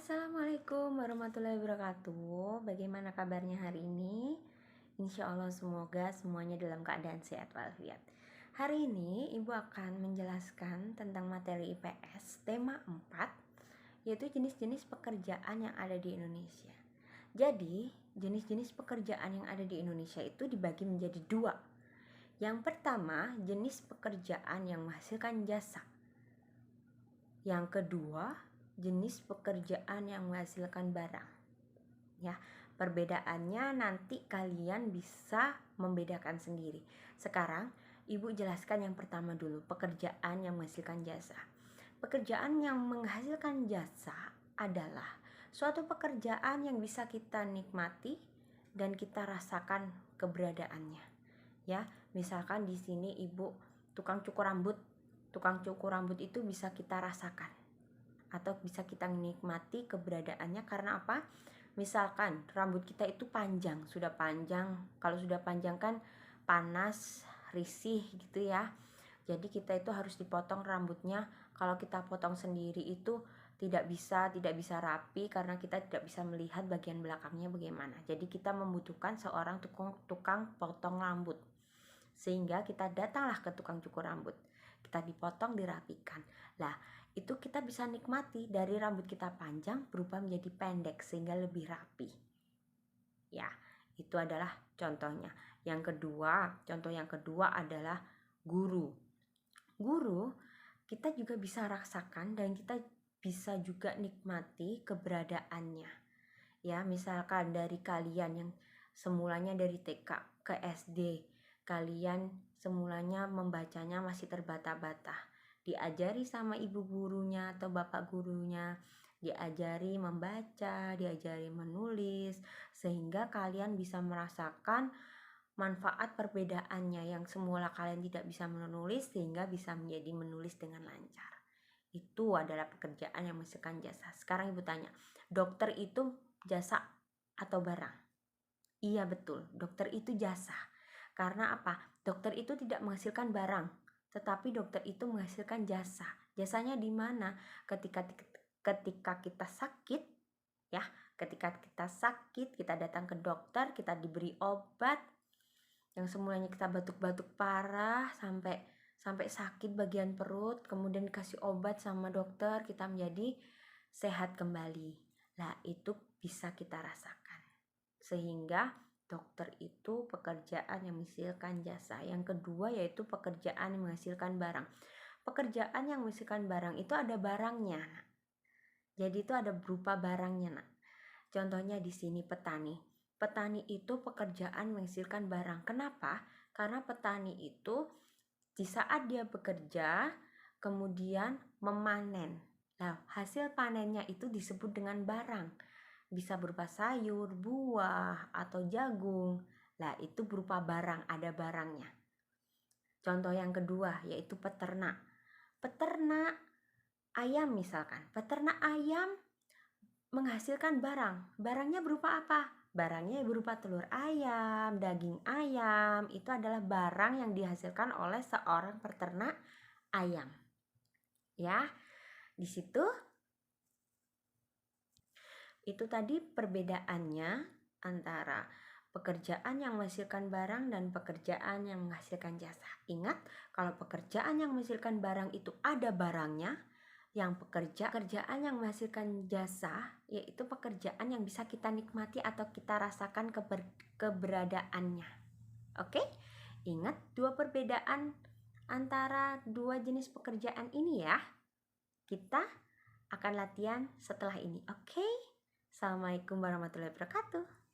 Assalamualaikum warahmatullahi wabarakatuh. Bagaimana kabarnya hari ini? Insya Allah semoga semuanya dalam keadaan sehat walafiat. Hari ini Ibu akan menjelaskan tentang materi IPS tema 4, yaitu jenis-jenis pekerjaan yang ada di Indonesia. Jadi jenis-jenis pekerjaan yang ada di Indonesia itu dibagi menjadi dua. Yang pertama, jenis pekerjaan yang menghasilkan jasa. Yang kedua, jenis pekerjaan yang menghasilkan barang. Ya, perbedaannya nanti kalian bisa membedakan sendiri. Sekarang Ibu jelaskan yang pertama dulu, pekerjaan yang menghasilkan jasa. Pekerjaan yang menghasilkan jasa adalah suatu pekerjaan yang bisa kita nikmati dan kita rasakan keberadaannya. Ya, misalkan di sini Ibu tukang cukur rambut. Tukang cukur rambut itu bisa kita rasakan atau bisa kita nikmati keberadaannya karena apa? Misalkan rambut kita itu panjang, sudah panjang. Kalau sudah panjang kan panas, risih gitu ya. Jadi kita itu harus dipotong rambutnya. Kalau kita potong sendiri itu tidak bisa rapi karena kita tidak bisa melihat bagian belakangnya bagaimana. Jadi kita membutuhkan seorang tukang potong rambut. Sehingga kita datanglah ke tukang cukur rambut. Kita dipotong, dirapikan. Lah, itu kita bisa nikmati dari rambut kita panjang berubah menjadi pendek sehingga lebih rapi. Ya, itu adalah contohnya. Contoh yang kedua adalah guru. Guru kita juga bisa rasakan dan kita bisa juga nikmati keberadaannya. Ya, misalkan dari kalian yang semulanya dari TK ke SD, kalian semulanya membacanya masih terbata-bata. Diajari sama ibu gurunya atau bapak gurunya, diajari membaca, diajari menulis, sehingga kalian bisa merasakan manfaat perbedaannya yang semula kalian tidak bisa menulis sehingga bisa menjadi menulis dengan lancar. Itu adalah pekerjaan yang menghasilkan jasa. Sekarang Ibu tanya, dokter itu jasa atau barang? Iya betul, dokter itu jasa. Karena apa? Dokter itu tidak menghasilkan barang, tetapi dokter itu menghasilkan jasa. Jasanya di mana? Ketika kita sakit, ya, ketika kita sakit, kita datang ke dokter, kita diberi obat. Yang semulanya kita batuk-batuk parah sampai sakit bagian perut, kemudian dikasih obat sama dokter, kita menjadi sehat kembali. Nah, itu bisa kita rasakan. Sehingga dokter itu pekerjaan yang menghasilkan jasa. Yang kedua yaitu pekerjaan yang menghasilkan barang. Pekerjaan yang menghasilkan barang itu ada barangnya, nak. Jadi itu ada berupa barangnya, nak. Contohnya di sini petani. Petani itu pekerjaan menghasilkan barang. Kenapa? Karena petani itu di saat dia bekerja kemudian memanen. Nah, hasil panennya itu disebut dengan barang. Bisa berupa sayur, buah, atau jagung. Nah, itu berupa barang, ada barangnya. Contoh yang kedua yaitu peternak. Peternak ayam misalkan. Peternak ayam menghasilkan barang. Barangnya berupa apa? Barangnya berupa telur ayam, daging ayam. Itu adalah barang yang dihasilkan oleh seorang peternak ayam. Ya, di situ itu tadi perbedaannya antara pekerjaan yang menghasilkan barang dan pekerjaan yang menghasilkan jasa. Ingat, kalau pekerjaan yang menghasilkan barang itu ada barangnya, yang pekerjaan yang menghasilkan jasa yaitu pekerjaan yang bisa kita nikmati atau kita rasakan keberadaannya. Oke? Ingat dua perbedaan antara dua jenis pekerjaan ini ya. Kita akan latihan setelah ini. Oke? Assalamualaikum warahmatullahi wabarakatuh.